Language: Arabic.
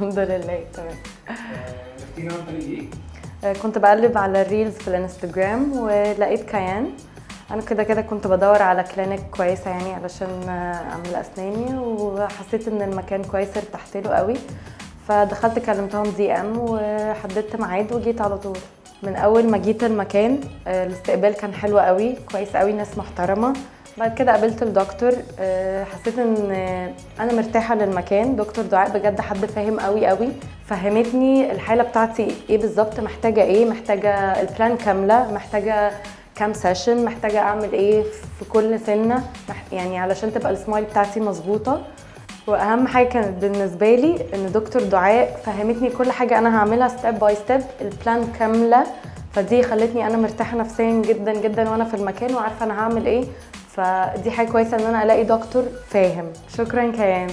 الحمد لله تمام. احكي لنا عن طريق ايه؟ كنت بقلب على الريلز في الانستجرام ولقيت كيان. انا كده كده كنت بدور على كلينيك كويسه يعني علشان اعمل اسناني، وحسيت ان المكان كويس ارتحت له قوي، فدخلت كلمتهم دي ام وحددت ميعاد وجيت على طول. من اول ما جيت المكان الاستقبال كان حلو قوي، كويس قوي، ناس محترمه. بعد كده قابلت الدكتور، حسيت ان انا مرتاحه للمكان. دكتور دعاء بجد حد فاهم قوي قوي، فهمتني الحاله بتاعتي ايه بالظبط، محتاجه ايه، محتاجه البلان كامله، محتاجه كام سيشن، محتاجه اعمل ايه في كل سنه، يعني علشان تبقى السمايل بتاعتي مظبوطه. واهم حاجه كانت بالنسبه لي ان دكتور دعاء فهمتني كل حاجه انا هعملها ستيب باي ستيب، البلان كامله، فدي خلتني انا مرتاحه نفسيا جدا جدا وانا في المكان وعارفه انا هعمل ايه. فدي حاجه كويسه ان انا الاقي دكتور فاهم. شكرا كيان.